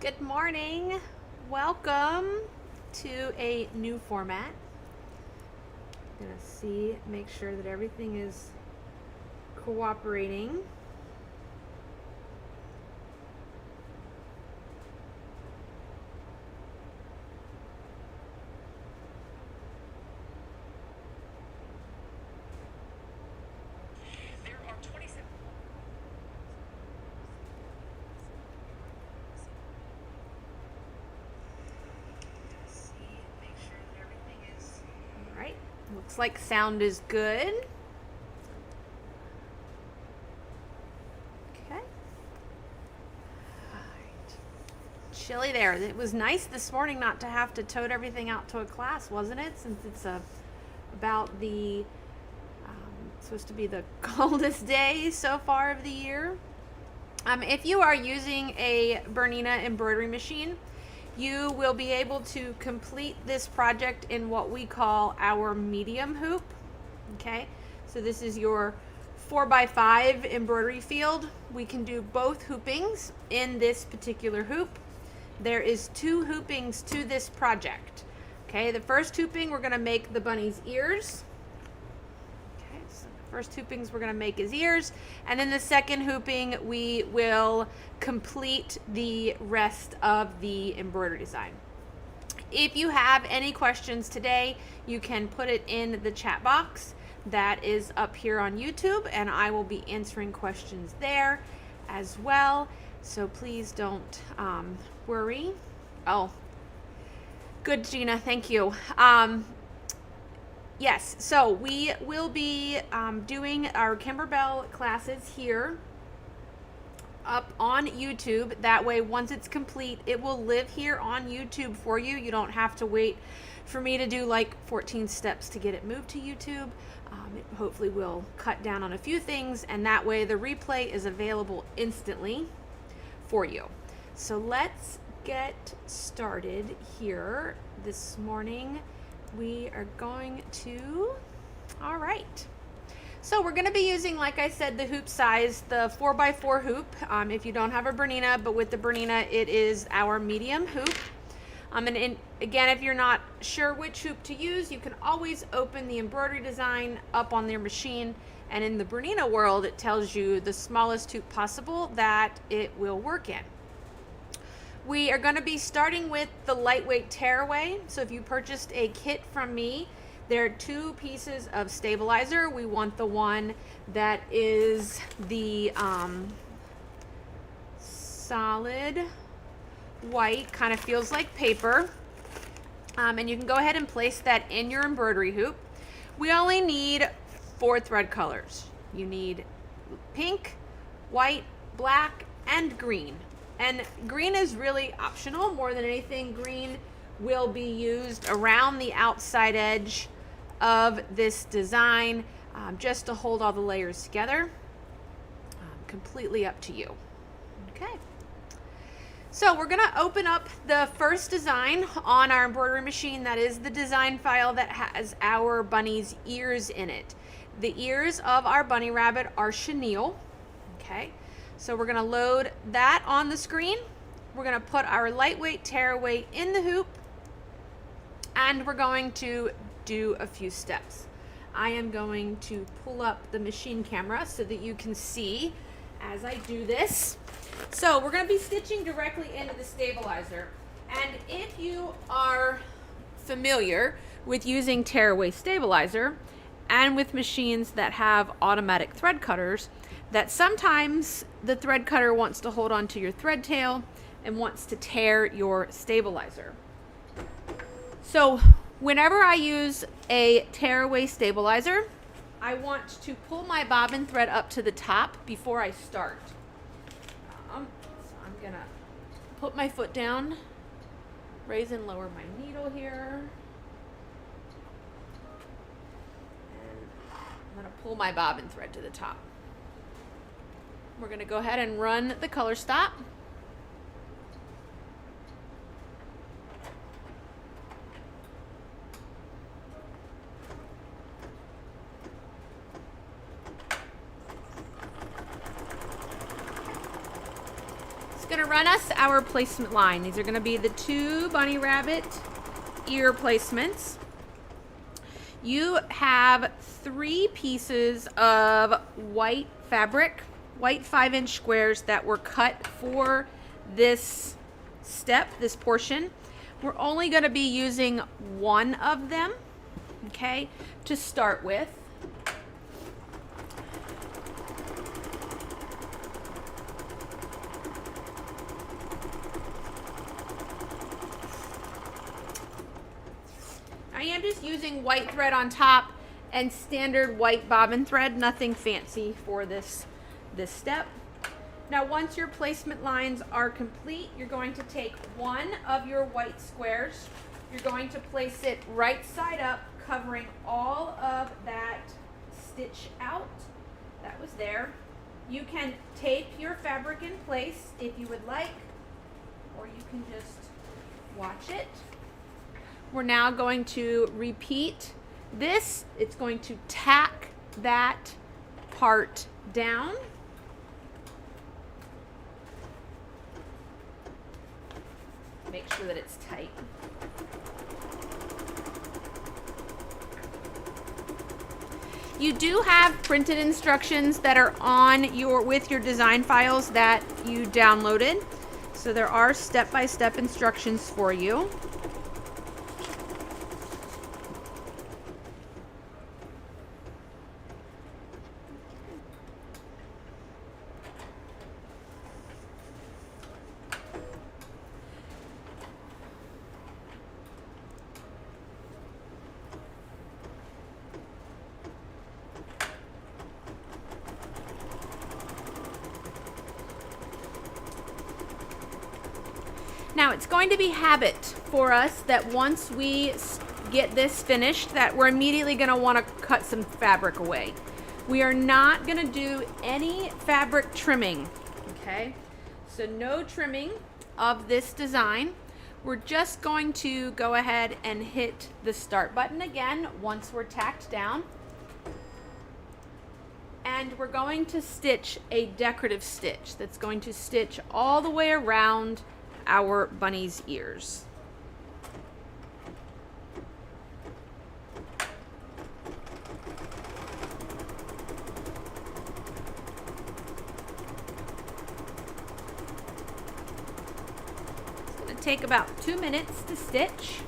Good morning. Welcome to a new format. I'm gonna make sure that everything is cooperating. Looks like sound is good. Okay. All right. Chilly there. It was nice this morning not to have to tote everything out to a class, wasn't it? Since it's about the supposed to be the coldest day so far of the year. If you are using a Bernina embroidery machine, you will be able to complete this project in what we call our medium hoop. Okay, so this is your 4x5 embroidery field. We can do both hoopings in this particular hoop. There is 2 hoopings to this project. Okay, the first hooping we're going to make the bunny's ears. Okay, so the first hoopings we're going to make his ears, and then the second hooping we will complete the rest of the embroidery design. If you have any questions today, you can put it in the chat box that is up here on YouTube, and I will be answering questions there as well. So please don't worry. Oh, good, Gina. Thank you. Yes, so we will be doing our Kimberbell classes here up on YouTube. That way, once it's complete, it will live here on YouTube for you. You don't have to wait for me to do like 14 steps to get it moved to YouTube. It hopefully will cut down on a few things, and that way the replay is available instantly for you. So let's get started here this morning. We are going to, all right. So we're going to be using, like I said, the hoop size, the 4x4 hoop. If you don't have a Bernina, but with the Bernina, it is our medium hoop. And again, if you're not sure which hoop to use, you can always open the embroidery design up on their machine. And in the Bernina world, it tells you the smallest hoop possible that it will work in. We are going to be starting with the lightweight tearaway. So if you purchased a kit from me, there are 2 pieces of stabilizer. We want the one that is the solid white, kind of feels like paper. And you can go ahead and place that in your embroidery hoop. We only need 4 thread colors. You need pink, white, black, and green. And green is really optional. More than anything, green will be used around the outside edge of this design, just to hold all the layers together. Completely up to you. Okay. So we're going to open up the first design on our embroidery machine. That is the design file that has our bunny's ears in it. The ears of our bunny rabbit are chenille. Okay. So we're going to load that on the screen. We're going to put our lightweight tearaway in the hoop, and we're going to do a few steps. I am going to pull up the machine camera so that you can see as I do this. So we're going to be stitching directly into the stabilizer. And if you are familiar with using tearaway stabilizer and with machines that have automatic thread cutters, that sometimes the thread cutter wants to hold on to your thread tail and wants to tear your stabilizer. So whenever I use a tearaway stabilizer, I want to pull my bobbin thread up to the top before I start. So I'm gonna put my foot down, raise and lower my needle here, and I'm gonna pull my bobbin thread to the top. We're gonna go ahead and run the color stop. going to run us our placement line. These are going to be the 2 bunny rabbit ear placements. You have 3 pieces of white fabric, white 5-inch squares that were cut for this step, this portion. We're only going to be using 1 of them, okay, to start with. I am just using white thread on top and standard white bobbin thread, nothing fancy for this step. Now once your placement lines are complete, you're going to take 1 of your white squares, you're going to place it right side up, covering all of that stitch out that was there. You can tape your fabric in place if you would like, or you can just watch it. We're now going to repeat this. It's going to tack that part down. Make sure that it's tight. You do have printed instructions that are on with your design files that you downloaded. So there are step-by-step instructions for you. Now it's going to be habit for us that once we get this finished that we're immediately going to want to cut some fabric away. We are not going to do any fabric trimming, okay? So no trimming of this design. We're just going to go ahead and hit the start button again once we're tacked down. And we're going to stitch a decorative stitch that's going to stitch all the way around our bunny's ears. It's going to take about 2 minutes to stitch.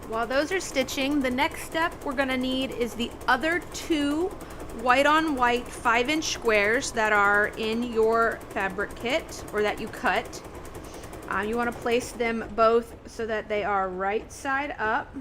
While those are stitching, the next step we're going to need is the other 2 white on white 5-inch squares that are in your fabric kit or that you cut. You want to place them both so that they are right side up.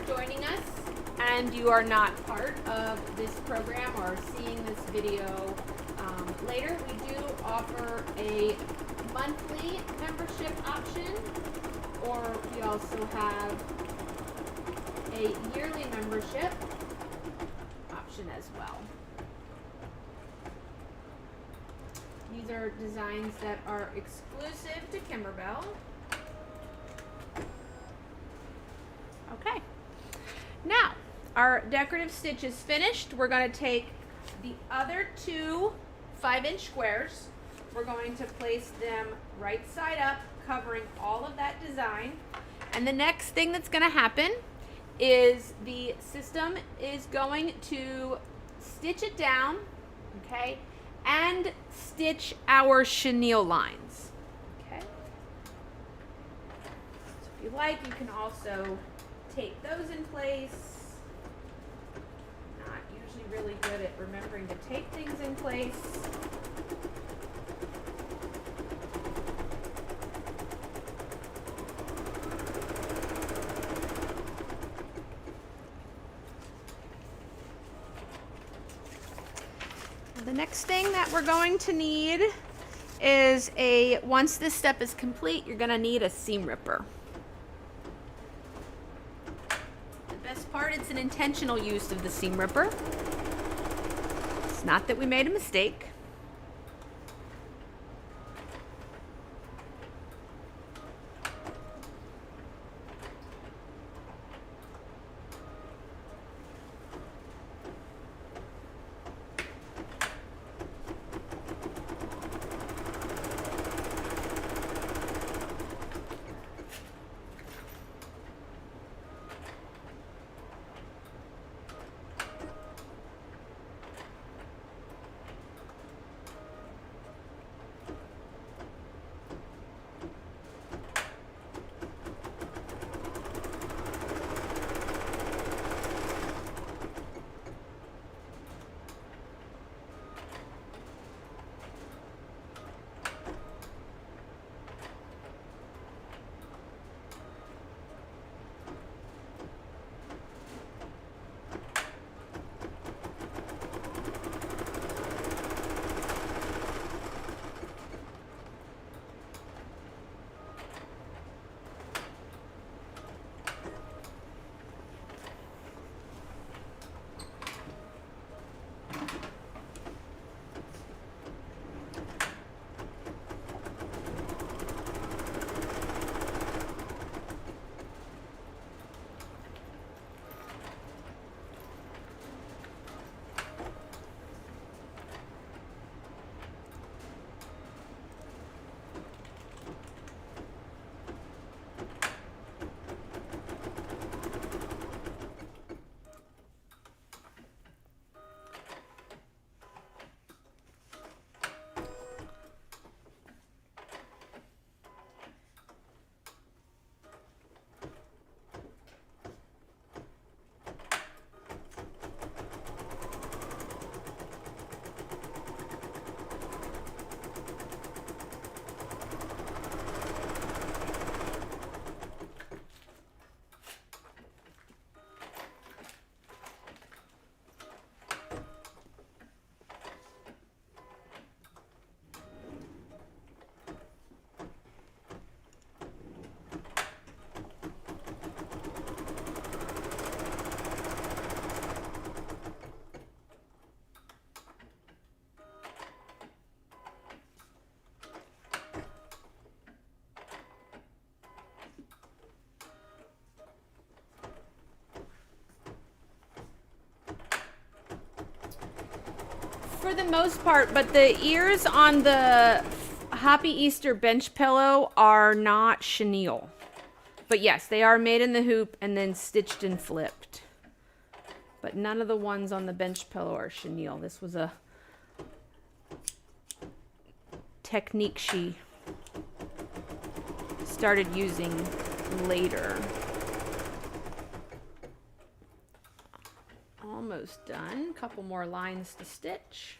Joining us and you are not part of this program or seeing this video later, we do offer a monthly membership option, or we also have a yearly membership option as well. These are designs that are exclusive to Kimberbell. Okay. Now, our decorative stitch is finished. We're going to take the other two 5-inch squares. We're going to place them right side up, covering all of that design. And the next thing that's going to happen is the system is going to stitch it down, okay, and stitch our chenille lines, okay? So if you like, you can also tape those in place. Not usually really good at remembering to tape things in place. The next thing that we're going to need is once this step is complete, you're going to need a seam ripper. The best part, it's an intentional use of the seam ripper. It's not that we made a mistake. For the most part, but the ears on the Happy Easter bench pillow are not chenille. But yes, they are made in the hoop and then stitched and flipped. But none of the ones on the bench pillow are chenille. This was a technique she started using later. Almost done. Couple more lines to stitch.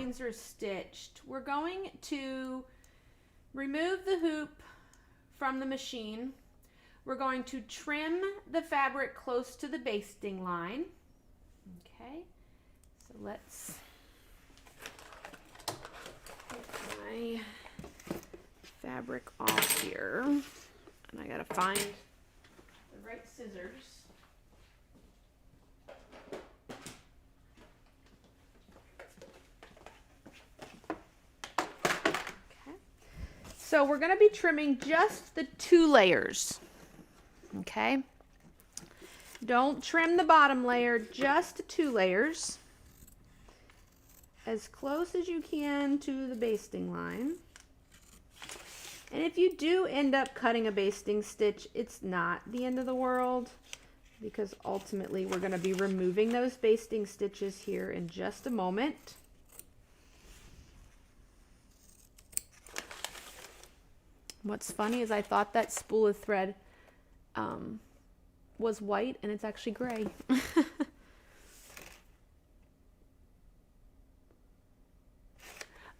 lines are stitched, we're going to remove the hoop from the machine. We're going to trim the fabric close to the basting line. Okay, so let's get my fabric off here. And I gotta find the right scissors. Okay, so we're gonna be trimming just the 2 layers. Okay, don't trim the bottom layer, just 2 layers, as close as you can to the basting line. And if you do end up cutting a basting stitch, it's not the end of the world, because ultimately we're going to be removing those basting stitches here in just a moment. What's funny is I thought that spool of thread was white, and it's actually gray.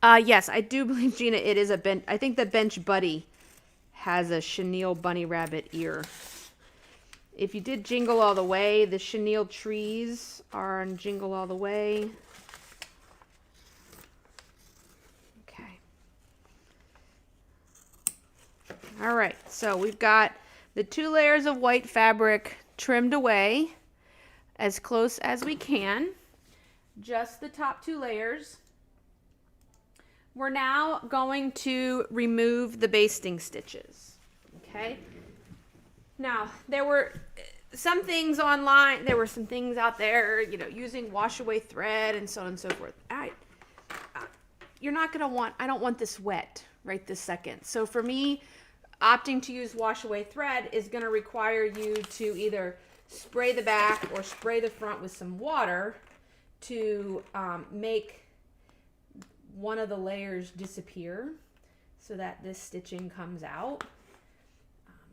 Yes, I do believe, Gina, it is a bench. I think the Bench Buddy has a chenille bunny rabbit ear. If you did Jingle All the Way, the chenille trees are on Jingle All the Way. Okay. All right, so we've got the 2 layers of white fabric trimmed away as close as we can. Just the top 2 layers. We're now going to remove the basting stitches. Okay. Now, there were some things online, there were some things out there, you know, using wash away thread and so on and so forth. You're not going to want, I don't want this wet right this second. So for me, opting to use wash away thread is going to require you to either spray the back or spray the front with some water to make one of the layers disappear so that this stitching comes out.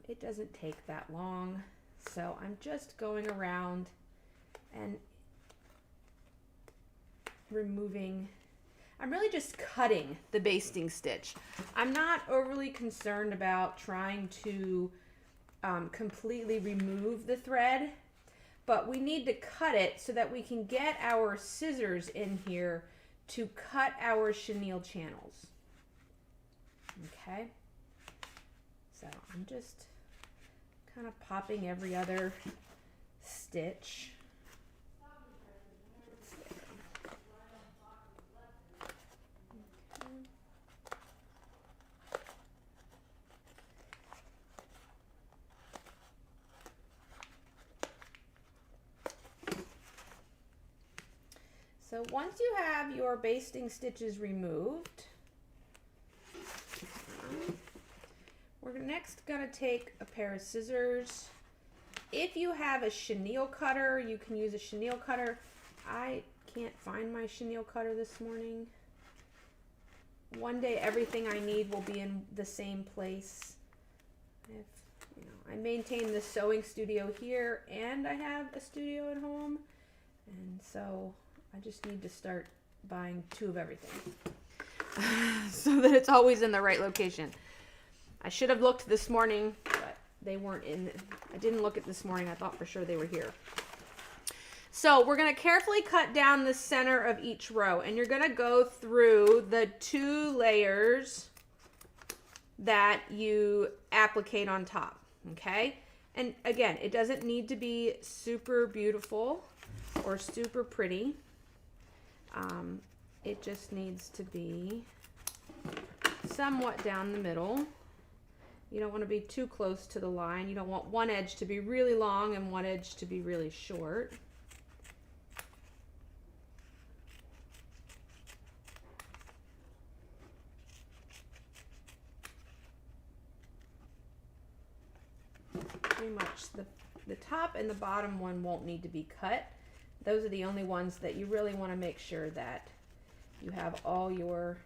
It doesn't take that long, so I'm just going around and removing. I'm really just cutting the basting stitch. I'm not overly concerned about trying to completely remove the thread, but we need to cut it so that we can get our scissors in here to cut our chenille channels. Okay, so I'm just kind of popping every other stitch. Okay. So once you have your basting stitches removed, we're next going to take a pair of scissors. If you have a chenille cutter, you can use a chenille cutter. I can't find my chenille cutter this morning. One day everything I need will be in the same place. I maintain the sewing studio here, and I have a studio at home, and so I just need to start buying 2 of everything so that it's always in the right location. I should have looked this morning, but they weren't in. I didn't look at this morning. I thought for sure they were here. So we're going to carefully cut down the center of each row, and you're going to go through the 2 layers that you applicate on top, okay? And again, it doesn't need to be super beautiful or super pretty. It just needs to be somewhat down the middle. You don't want to be too close to the line. You don't want one edge to be really long and one edge to be really short. Pretty much the top and the bottom one won't need to be cut. Those are the only ones that you really want to make sure that you have all your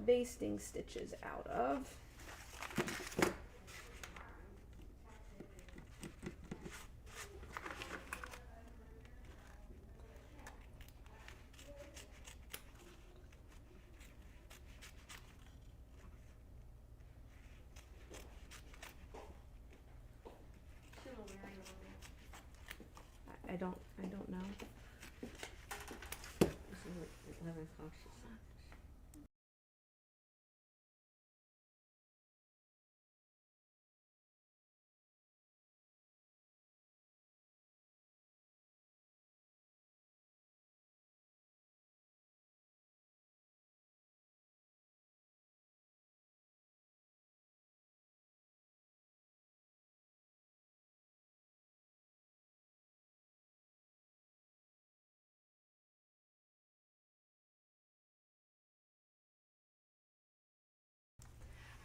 basting stitches out of. having cautious.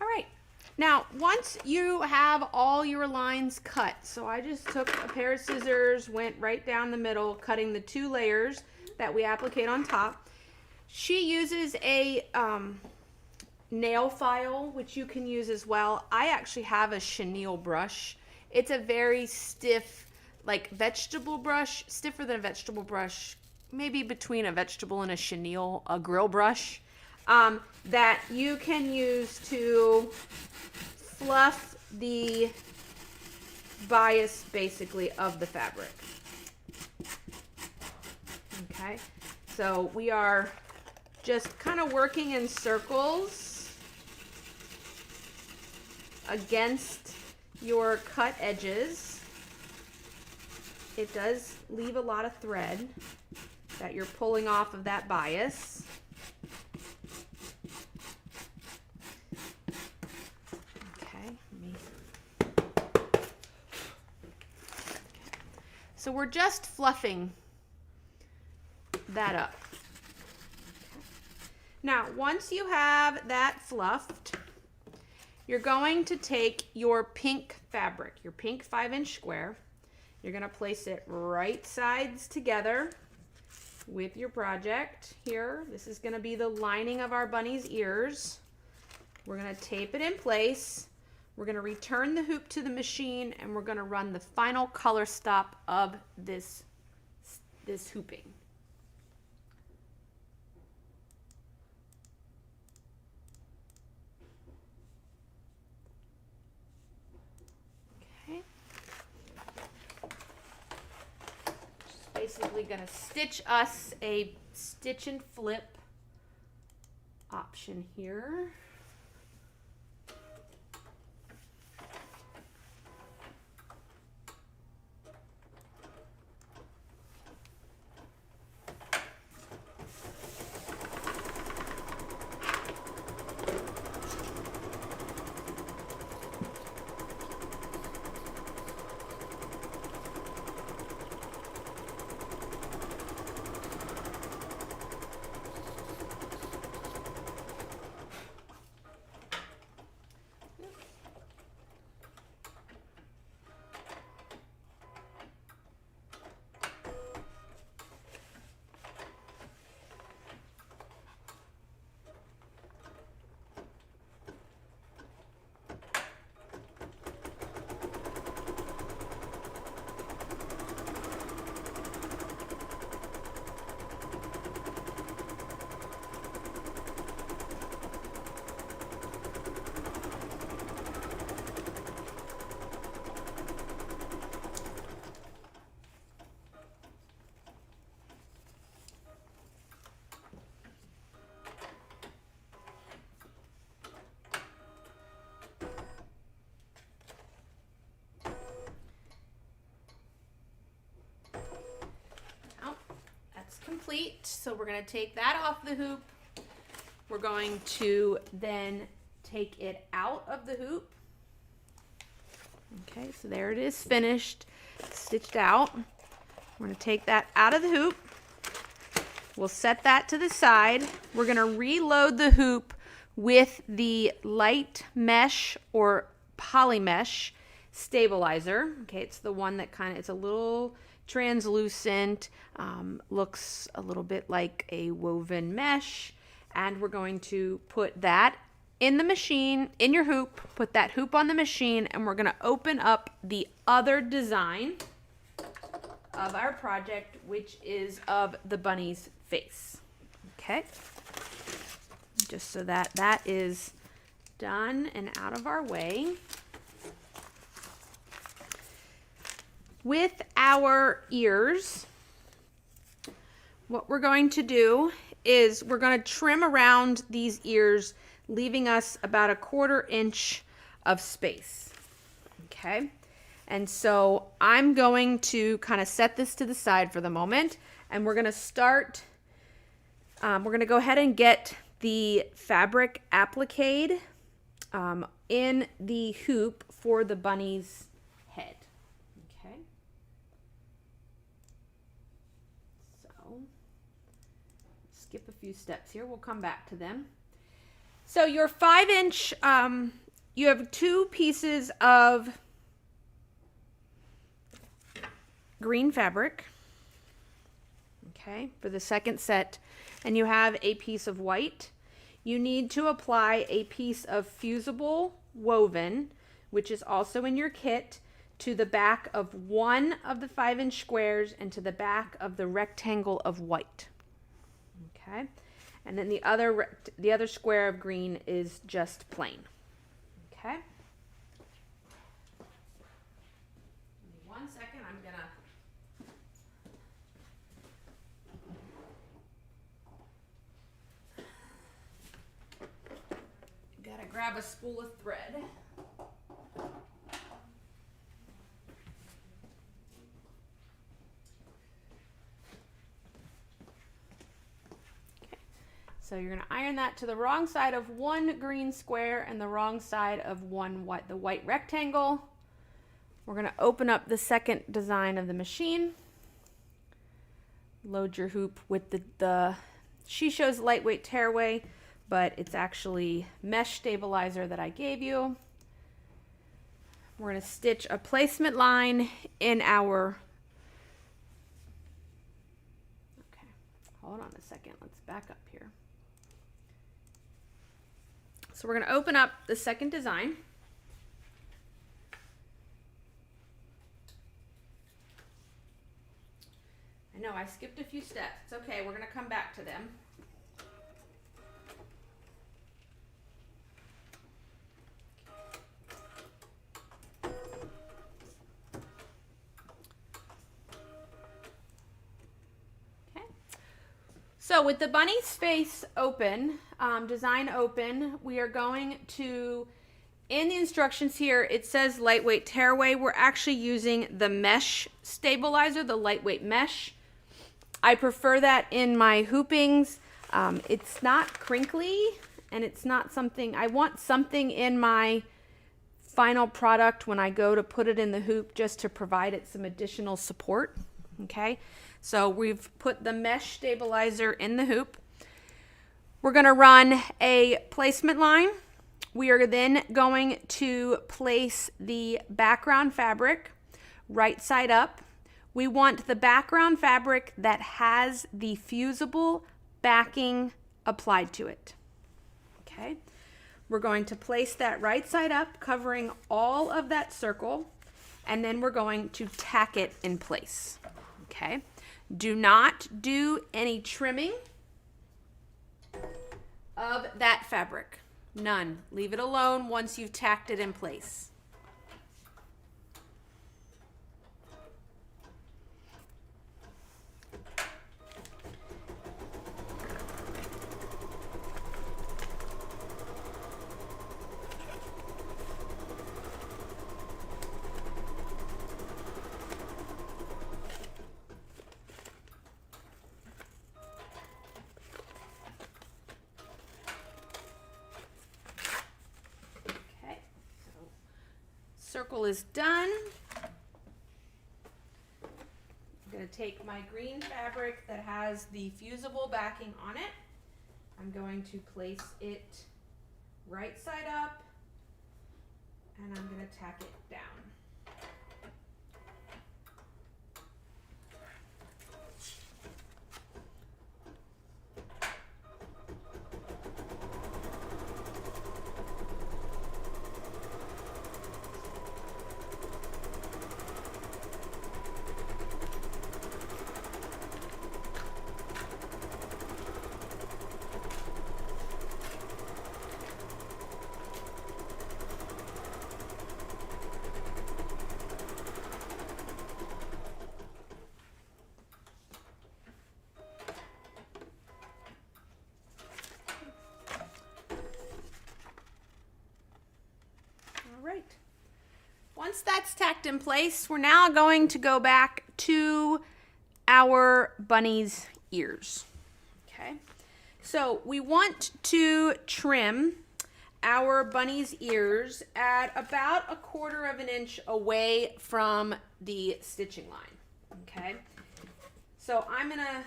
All right. Now, once you have all your lines cut, so I just took a pair of scissors, went right down the middle, cutting the 2 layers that we applicate on top. She uses a nail file, which you can use as well. I actually have a chenille brush. It's a very stiff, like vegetable brush, stiffer than a vegetable brush, maybe between a vegetable and a chenille, a grill brush, that you can use to fluff the bias basically of the fabric. Okay, so we are just kind of working in circles against your cut edges. It does leave a lot of thread that you're pulling off of that bias. So we're just fluffing that up. Now, once you have that fluffed, you're going to take your pink fabric, your pink 5-inch square. You're going to place it right sides together with your project here. This is going to be the lining of our bunny's ears. We're going to tape it in place. We're going to return the hoop to the machine, and we're going to run the final color stop of this hooping. Okay. Just basically going to stitch us a stitch and flip option here. Complete. So we're going to take that off the hoop. We're going to then take it out of the hoop. Okay, so there it is, finished, stitched out. We're going to take that out of the hoop. We'll set that to the side. We're going to reload the hoop with the light mesh or poly mesh stabilizer. Okay, it's the one that it's a little translucent, looks a little bit like a woven mesh, and we're going to put that in the machine, in your hoop, put that hoop on the machine, and we're going to open up the other design of our project, which is of the bunny's face. Okay, just so that is done and out of our way. With our ears, what we're going to do is we're going to trim around these ears, leaving us about a 1/4 inch of space. Okay. And so I'm going to kind of set this to the side for the moment, and we're going to start, we're going to go ahead and get the fabric applique in the hoop for the bunny's head. Okay. So skip a few steps here. We'll come back to them. So your 5-inch, you have 2 pieces of green fabric, okay, for the second set, and you have a piece of white. You need to apply a piece of fusible woven, which is also in your kit, to the back of one of the 5-inch squares and to the back of the rectangle of white. Okay, and then the other square of green is just plain. Okay. Give me 1 second. I'm gonna grab a spool of thread. Okay. So you're going to iron that to the wrong side of one green square and the wrong side of the white rectangle. We're going to open up the second design of the machine. Load your hoop with she shows lightweight tearaway, but it's actually mesh stabilizer that I gave you. We're going to stitch a placement line in our, okay, hold on a second, let's back up here. So we're going to open up the second design. I know I skipped a few steps. It's okay, we're going to come back to them. So with the bunny's face open, design open, we are going to, in the instructions here, it says lightweight tearaway. We're actually using the mesh stabilizer, the lightweight mesh. I prefer that in my hoopings. It's not crinkly, and it's not something, I want something in my final product when I go to put it in the hoop just to provide it some additional support. Okay. So we've put the mesh stabilizer in the hoop. We're going to run a placement line. We are then going to place the background fabric right side up. We want the background fabric that has the fusible backing applied to it. Okay. We're going to place that right side up, covering all of that circle, and then we're going to tack it in place. Okay. Do not do any trimming of that fabric. None. Leave it alone once you've tacked it in place. Circle is done. I'm going to take my green fabric that has the fusible backing on it. I'm going to place it right side up, and I'm going to tack it down. right. Once that's tacked in place, we're now going to go back to our bunny's ears. Okay. So we want to trim our bunny's ears at about 1/4 of an inch away from the stitching line. Okay. So I'm gonna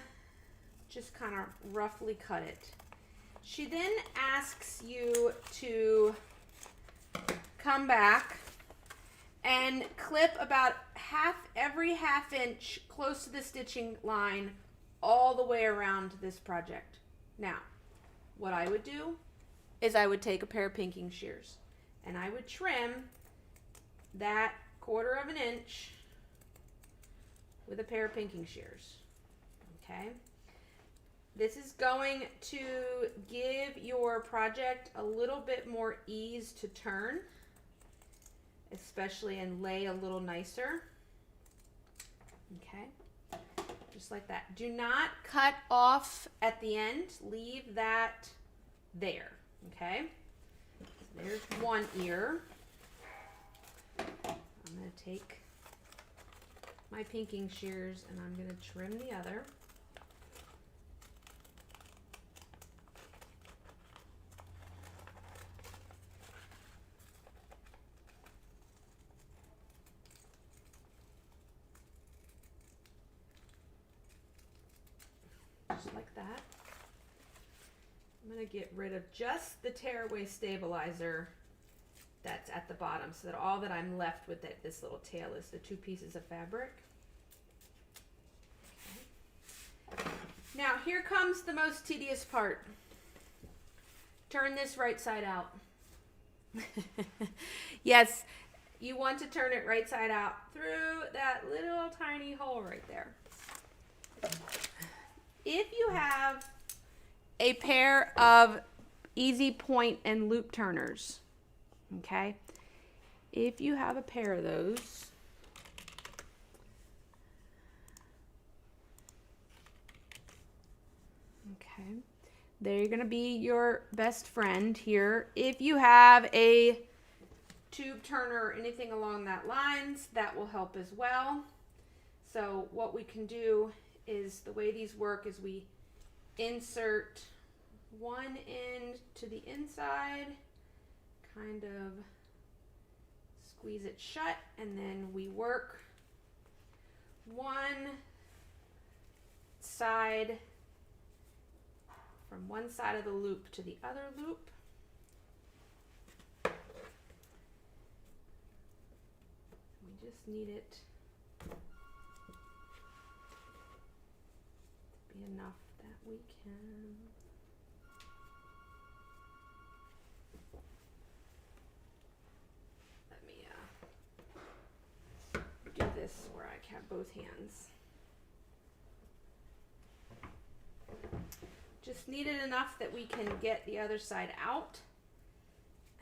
just kind of roughly cut it. She then asks you to come back and clip about every half inch close to the stitching line all the way around this project. Now, what I would do is I would take a pair of pinking shears and I would trim that 1/4 of an inch with a pair of pinking shears. Okay. This is going to give your project a little bit more ease to turn, especially, and lay a little nicer. Okay. Just like that. Do not cut off at the end. Leave that there. Okay. So there's one ear. I'm going to take my pinking shears and I'm going to trim the other. Just like that. I'm going to get rid of just the tearaway stabilizer that's at the bottom, so that all that I'm left with this little tail is the 2 pieces of fabric. Okay. Now here comes the most tedious part. Turn this right side out. Yes, you want to turn it right side out through that little tiny hole right there. If you have a pair of easy point and loop turners, okay, if you have a pair of those, okay, they're going to be your best friend here. If you have a tube turner or anything along that lines, that will help as well. So what we can do is, the way these work is we insert one end to the inside, kind of squeeze it shut, and then we work one side from one side of the loop to the other loop. We just need it to be enough that we can do this where I have both hands. Just need it enough that we can get the other side out,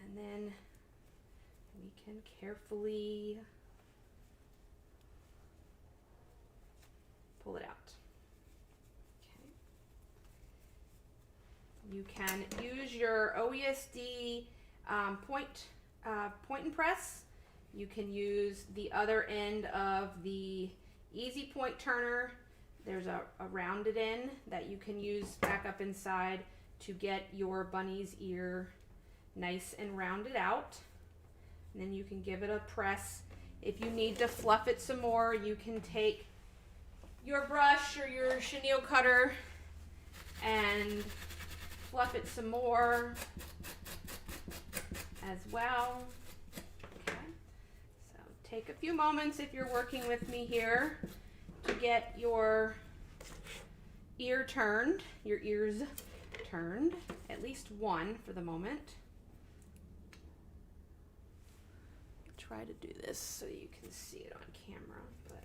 and then we can carefully pull it out. Okay. You can use your OESD point and press. You can use the other end of the easy point turner. There's a rounded end that you can use back up inside to get your bunny's ear nice and rounded out. And then you can give it a press. If you need to fluff it some more, you can take your brush or your chenille cutter and fluff it some more as well. Take a few moments, if you're working with me here, to get your ears turned, at least one for the moment. Try to do this so you can see it on camera, but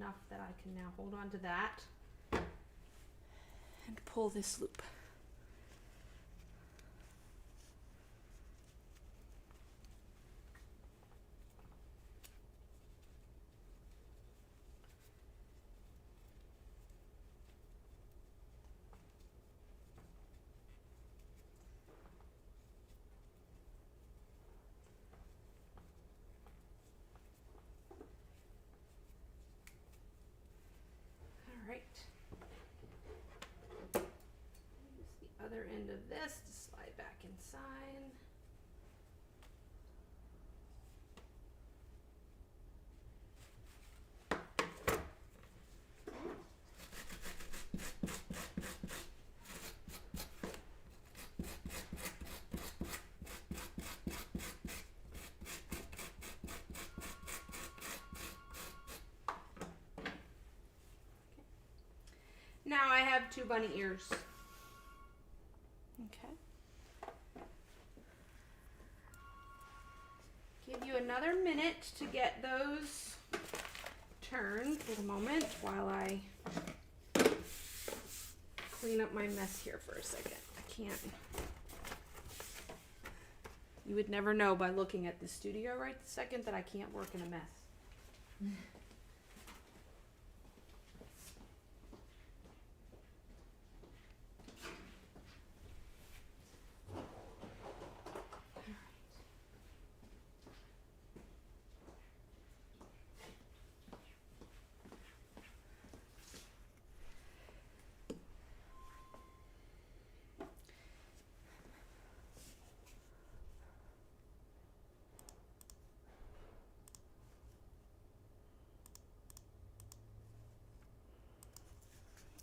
enough that I can now hold on to that and pull this loop. Use the other end of this to slide back inside. Now I have 2 bunny ears. Okay. Give you another minute to get those turned for the moment while I clean up my mess here for a second. I can't. You would never know by looking at the studio right this second that I can't work in a mess.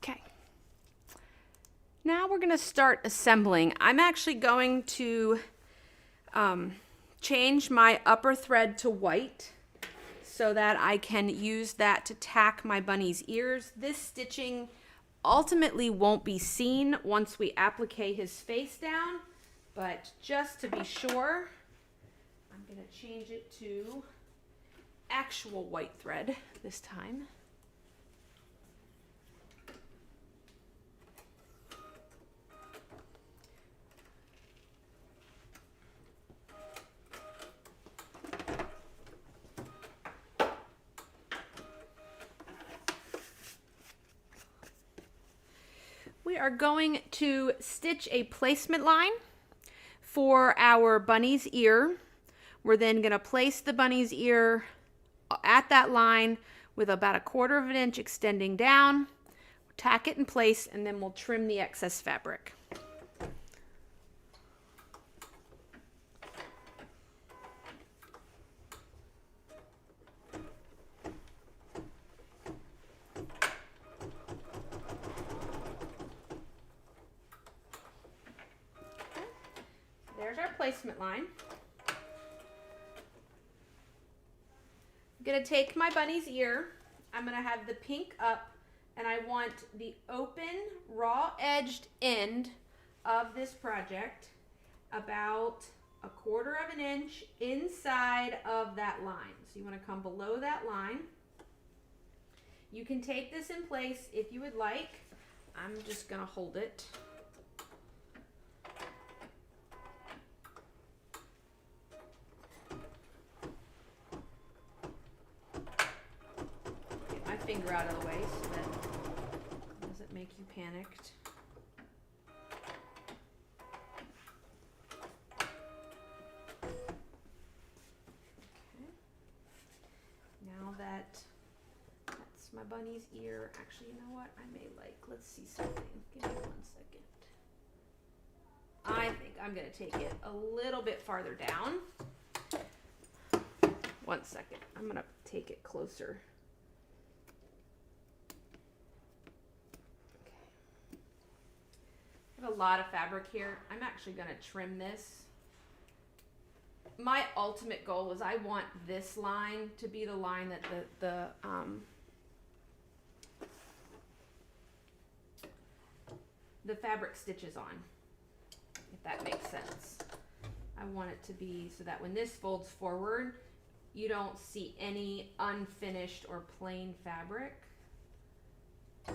Okay. Now we're going to start assembling. I'm actually going to change my upper thread to white so that I can use that to tack my bunny's ears. This stitching ultimately won't be seen once we applique his face down, but just to be sure, I'm going to change it to actual white thread this time. We are going to stitch a placement line for our bunny's ear. We're then going to place the bunny's ear at that line with about 1/4 inch extending down, tack it in place, and then we'll trim the excess fabric. There's our placement line. I'm going to take my bunny's ear. I'm going to have the pink up, and I want the open, raw edged end of this project about 1/4 inch inside of that line. So you want to come below that line. You can take this in place if you would like. I'm just going to hold it. Finger out of the way so that it doesn't make you panicked. Okay. Now that's my bunny's ear. Actually, you know what? Let's see something. Give me 1 second. I think I'm going to take it a little bit farther down. 1 second. I'm going to take it closer. I have a lot of fabric here. I'm actually going to trim this. My ultimate goal is I want this line to be the line that the fabric stitches on, if that makes sense. I want it to be so that when this folds forward, you don't see any unfinished or plain fabric. So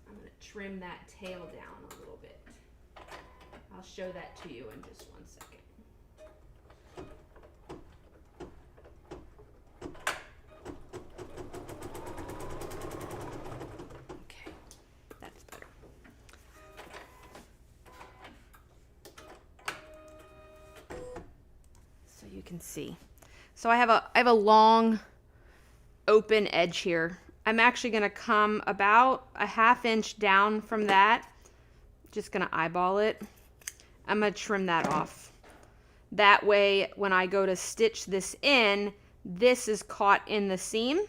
I'm going to trim that tail down a little bit. I'll show that to you in just one second. Okay, that's better. So you can see. So I have a long open edge here. I'm actually going to come about a 1/2 inch down from that. Just going to eyeball it. I'm going to trim that off. That way, when I go to stitch this in, this is caught in the seam.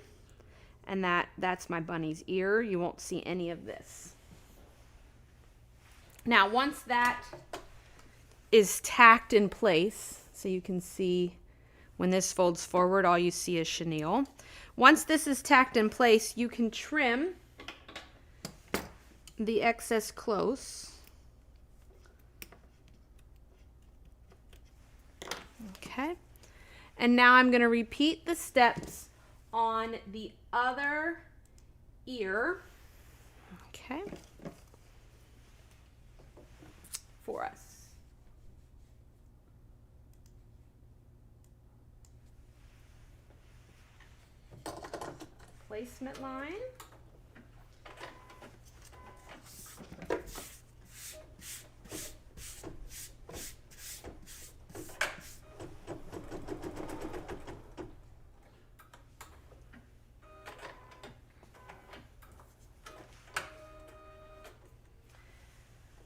And that's my bunny's ear. You won't see any of this. Now, once that is tacked in place, so you can see when this folds forward, all you see is chenille. Once this is tacked in place, you can trim the excess close. Okay, and now I'm going to repeat the steps on the other ear, okay, for us. Placement line.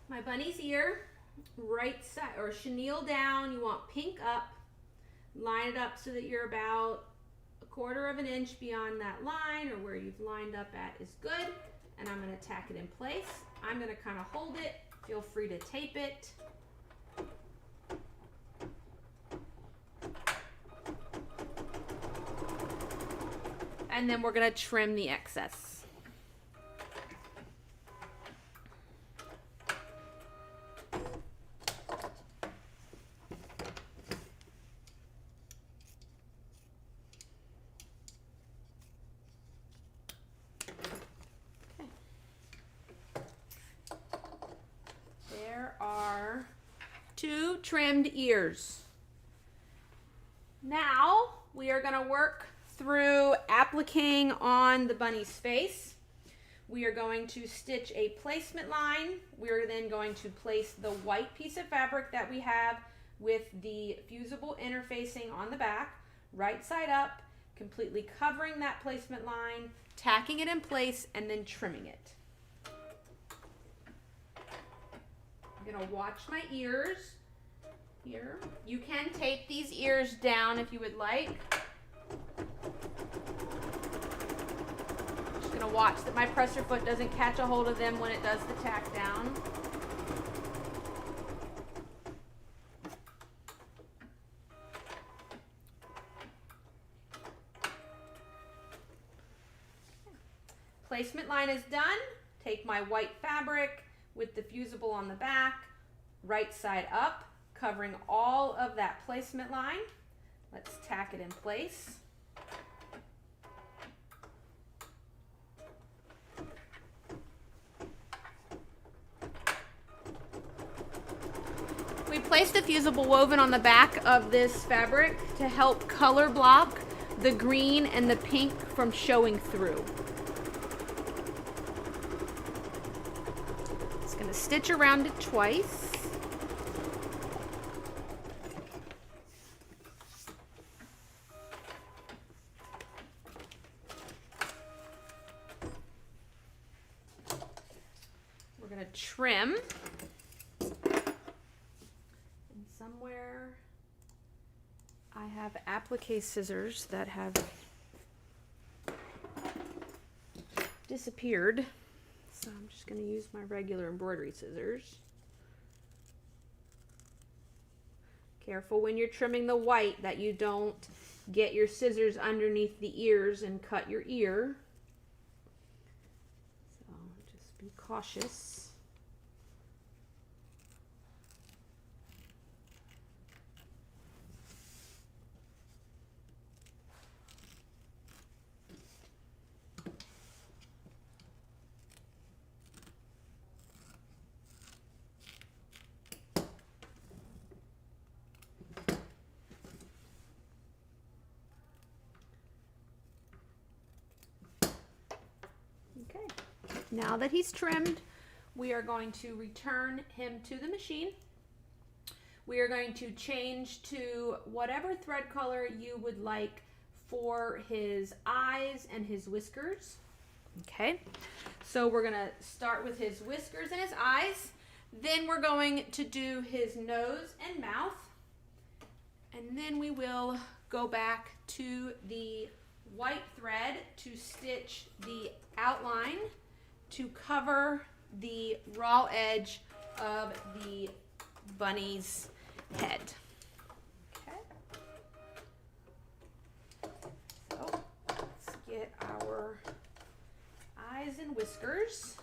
My bunny's ear, right side, or chenille down, you want pink up, line it up so that you're about 1/4 of an inch beyond that line, or where you've lined up at is good, and I'm going to tack it in place. I'm going to kind of hold it, feel free to tape it. And then we're going to trim the excess. There are 2 trimmed ears. Now we are going to work through appliquing on the bunny's face. We are going to stitch a placement line. We're then going to place the white piece of fabric that we have with the fusible interfacing on the back, right side up, completely covering that placement line, tacking it in place, and then trimming it. I'm going to watch my ears here. You can tape these ears down if you would like. Just going to watch that my presser foot doesn't catch a hold of them when it does the tack down. Placement line is done. Take my white fabric with the fusible on the back, right side up, covering all of that placement line. Let's tack it in place. We place the fusible woven on the back of this fabric to help color block the green and the pink from showing through. Just going to stitch around it twice. We're going to trim. And somewhere I have applique scissors that have disappeared. So I'm just going to use my regular embroidery scissors. Careful when you're trimming the white that you don't get your scissors underneath the ears and cut your ear. So just be cautious. Now that he's trimmed, we are going to return him to the machine. We are going to change to whatever thread color you would like for his eyes and his whiskers. Okay, so we're gonna start with his whiskers and his eyes. Then we're going to do his nose and mouth. And then we will go back to the white thread to stitch the outline to cover the raw edge of the bunny's head. Okay. So let's get our eyes and whiskers.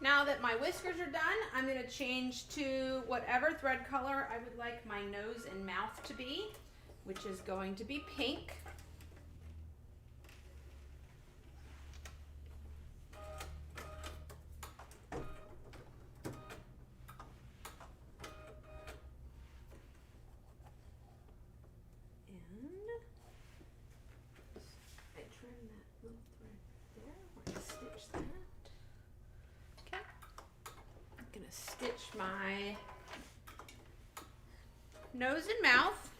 Now that my whiskers are done, I'm going to change to whatever thread color I would like my nose and mouth to be, which is going to be pink. And I trim that little thread there. We're going to stitch that. Gonna stitch my nose and mouth.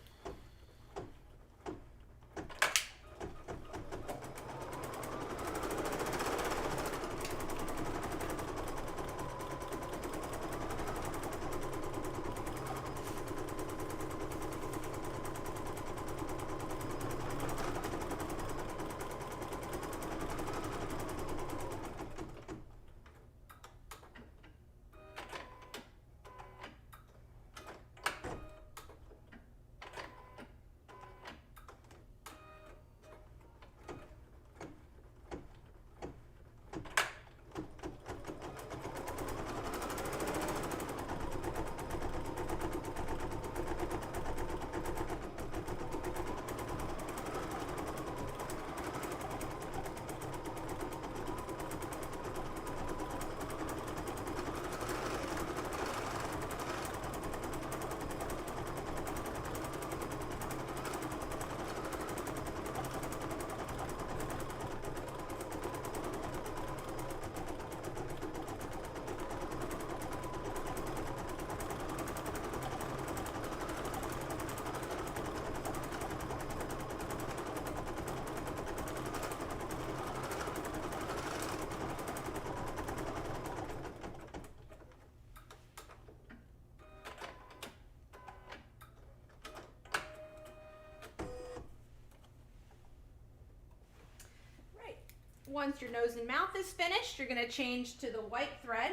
Once your nose and mouth is finished, you're going to change to the white thread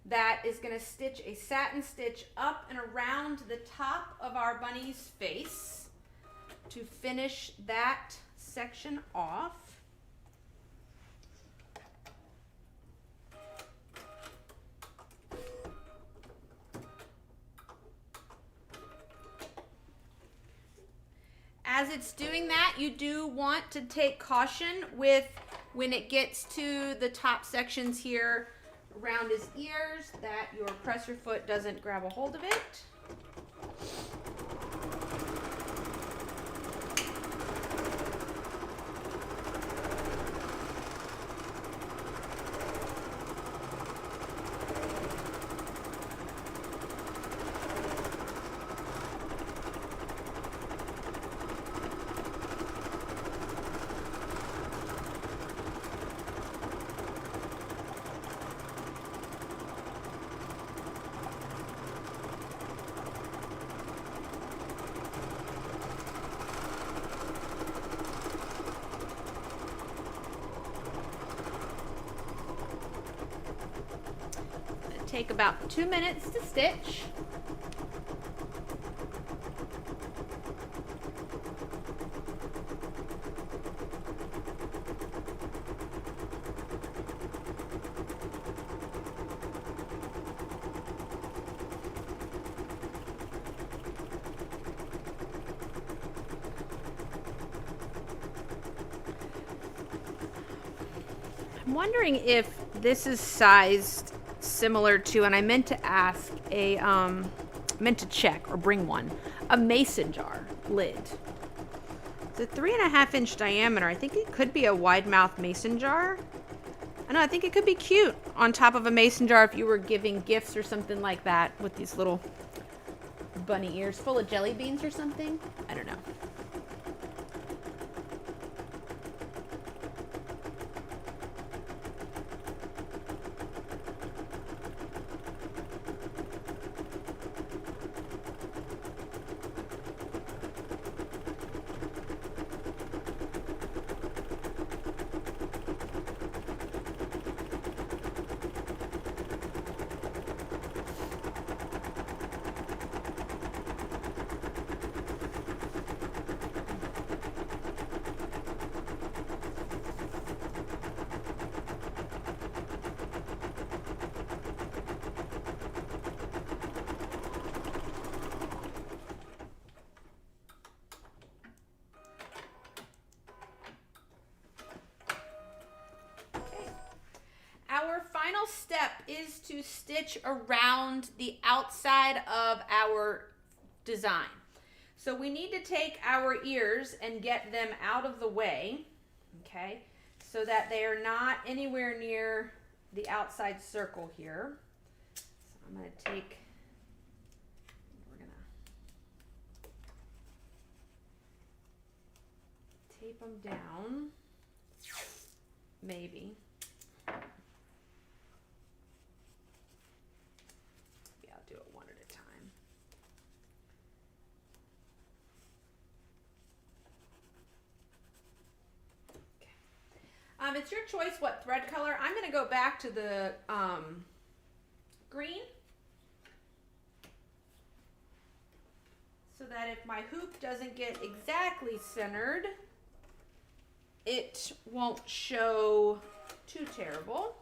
that is going to stitch a satin stitch up and around the top of our bunny's face to finish that section off. As it's doing that, you do want to take caution with when it gets to the top sections here around his ears that your presser foot doesn't grab a hold of it. Take about 2 minutes to stitch. I'm wondering if this is sized similar to, and I meant to ask meant to check or bring one, a mason jar lid. It's a 3.5 inch diameter. I think it could be a wide mouth mason jar. I think it could be cute on top of a mason jar if you were giving gifts or something like that with these little bunny ears full of jelly beans or something. I don't know. Final step is to stitch around the outside of our design. So we need to take our ears and get them out of the way, okay, so that they are not anywhere near the outside circle here. So I'm going to take, we're going to tape them down, maybe. It's your choice what thread color. I'm going to go back to the green so that if my hoop doesn't get exactly centered, it won't show too terrible.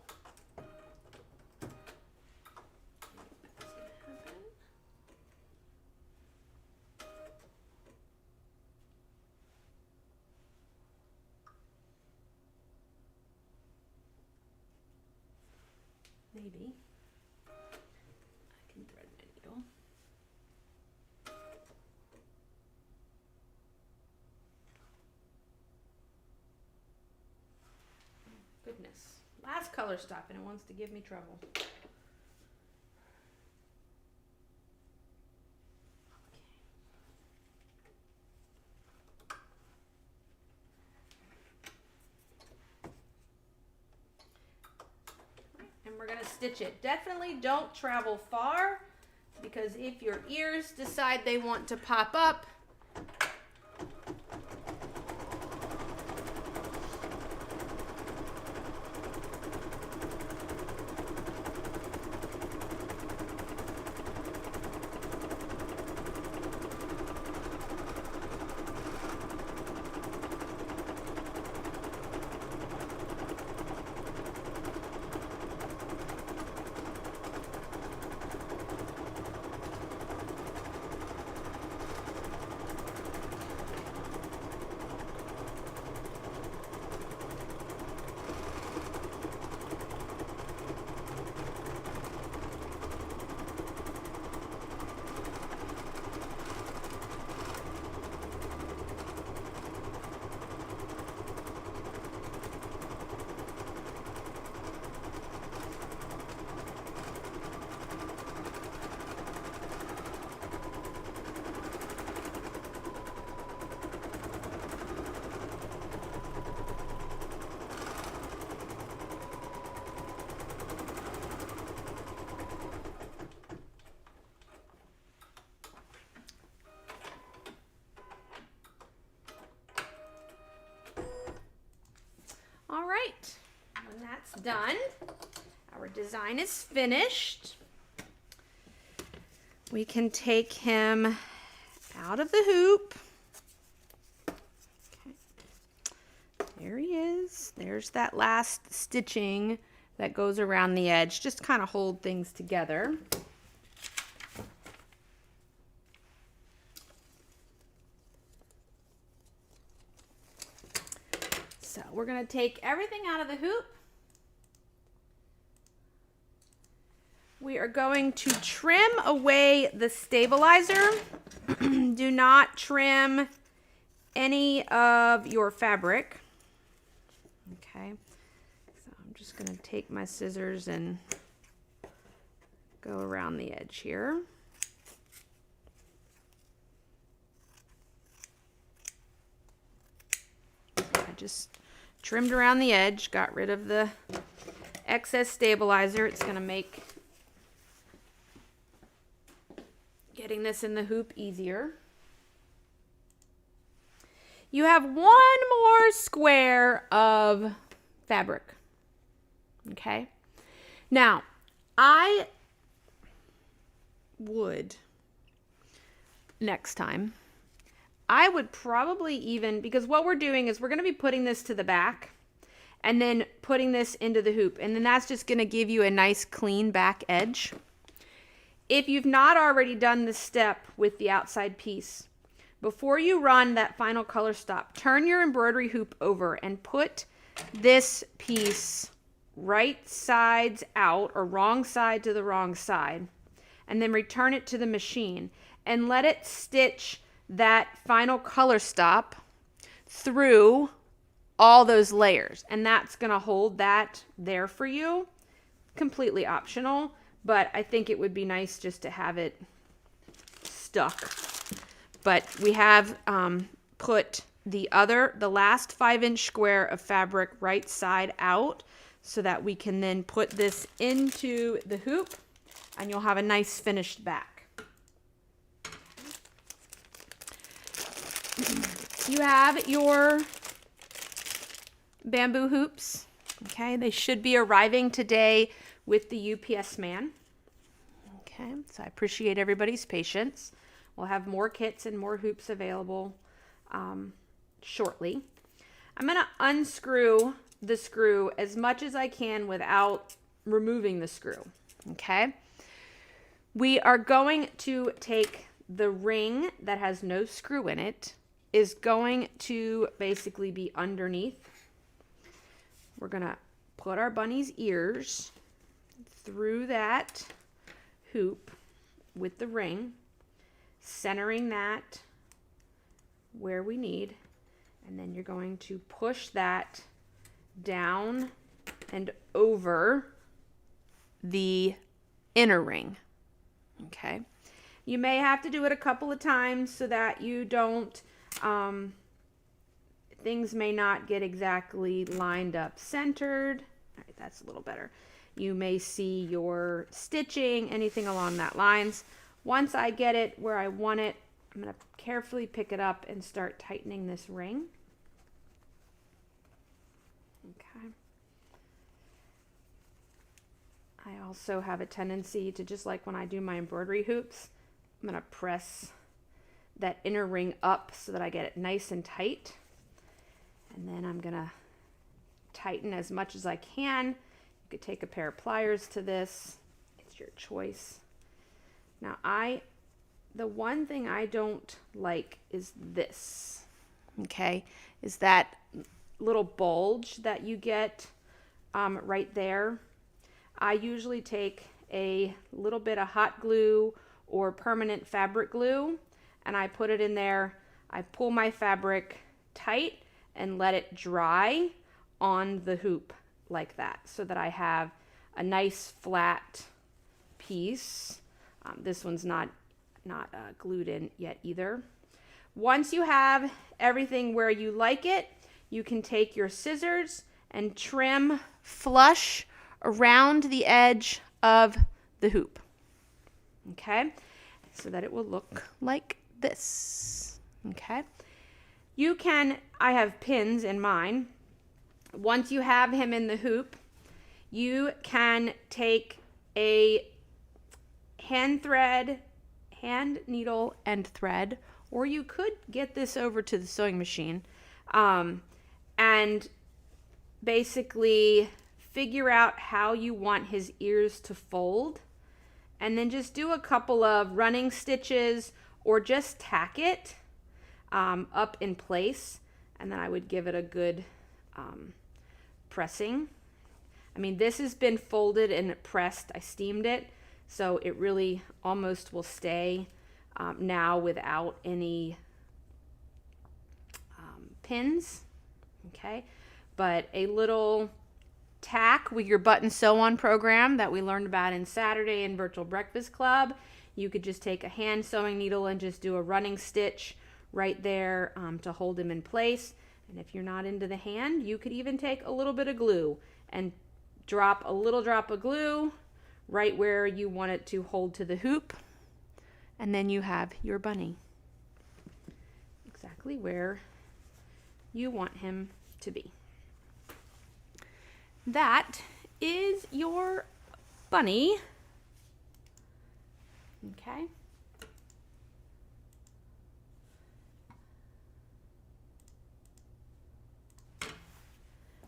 Maybe I can thread my needle. Goodness. Last color stop and it wants to give me trouble. We're going to stitch it. Definitely don't travel far because if your ears decide they want to pop up, right, when that's done, our design is finished. We can take him out of the hoop. Okay. There he is. There's that last stitching that goes around the edge. Just kind of hold things together. So we're going to take everything out of the hoop. We are going to trim away the stabilizer. Do not trim any of your fabric. Okay, so I'm just going to take my scissors and go around the edge here. I just trimmed around the edge, got rid of the excess stabilizer. It's going to make getting this in the hoop easier. You have one more square of fabric. Okay. Now, I would, next time, I would probably even, because what we're doing is we're going to be putting this to the back and then putting this into the hoop. And then that's just going to give you a nice clean back edge. If you've not already done this step with the outside piece, before you run that final color stop, turn your embroidery hoop over and put this piece right sides out, or wrong side to the wrong side, and then return it to the machine and let it stitch that final color stop through all those layers. And that's going to hold that there for you. Completely optional, but I think it would be nice just to have it stuck. But we have put the last 5-inch square of fabric right side out so that we can then put this into the hoop and you'll have a nice finished back. You have your bamboo hoops. Okay, they should be arriving today with the UPS man. Okay, so I appreciate everybody's patience. We'll have more kits and more hoops available shortly. I'm going to unscrew the screw as much as I can without removing the screw. Okay, we are going to take the ring that has no screw in it, is going to basically be underneath. We're going to put our bunny's ears through that hoop with the ring, centering that where we need, and then you're going to push that down and over the inner ring. Okay, you may have to do it a couple of times so that you don't things may not get exactly lined up centered. All right, that's a little better. You may see your stitching, anything along that lines. Once I get it where I want it, I'm going to carefully pick it up and start tightening this ring. Okay. I also have a tendency to, just like when I do my embroidery hoops, I'm going to press that inner ring up so that I get it nice and tight. And then I'm going to tighten as much as I can. You could take a pair of pliers to this. It's your choice. Now, the one thing I don't like is this, okay, is that little bulge that you get right there. I usually take a little bit of hot glue or permanent fabric glue, and I put it in there. I pull my fabric tight and let it dry on the hoop like that, so that I have a nice flat piece. This one's not glued in yet either. Once you have everything where you like it, you can take your scissors and trim flush around the edge of the hoop. Okay, so that it will look like this. Okay, you can, I have pins in mine. once you have him in the hoop, you can take a hand needle and thread, or you could get this over to the sewing machine, and basically figure out how you want his ears to fold, and then just do a couple of running stitches or just tack it up in place, and then I would give it a good pressing. I mean, this has been folded and pressed. I steamed it, so it really almost will stay now without any pins. Okay, but a little tack with your button sew on program that we learned about in Saturday in Virtual Breakfast Club. You could just take a hand sewing needle and just do a running stitch right there to hold him in place. And if you're not into the hand, you could even take a little bit of glue and drop a little drop of glue right where you want it to hold to the hoop. And then you have your bunny exactly where you want him to be. That is your bunny. Okay.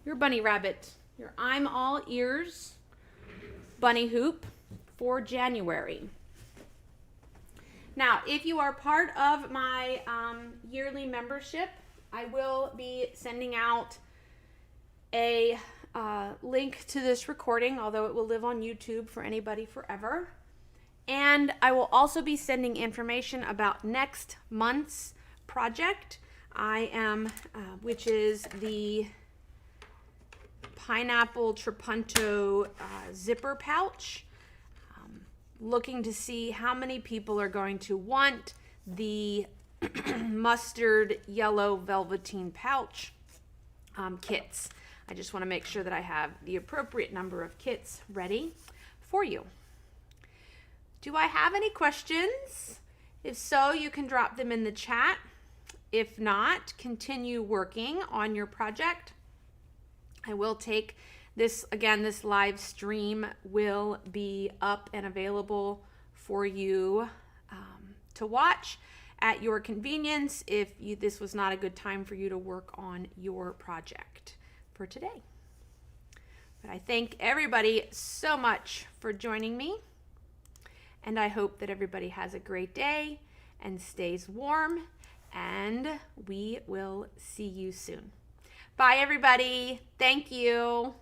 Your bunny rabbit, your I'm all ears bunny hoop for January. Now, if you are part of my yearly membership, I will be sending out a link to this recording, although it will live on YouTube for anybody forever. And I will also be sending information about next month's project. Which is the pineapple trapunto zipper pouch. Looking to see how many people are going to want the mustard yellow velveteen pouch kits. I just want to make sure that I have the appropriate number of kits ready for you. Do I have any questions? If so, you can drop them in the chat. If not, continue working on your project. I will take this, again, this live stream will be up and available for you to watch at your convenience if this was not a good time for you to work on your project for today. But I thank everybody so much for joining me, and I hope that everybody has a great day and stays warm, and we will see you soon. Bye, everybody. Thank you.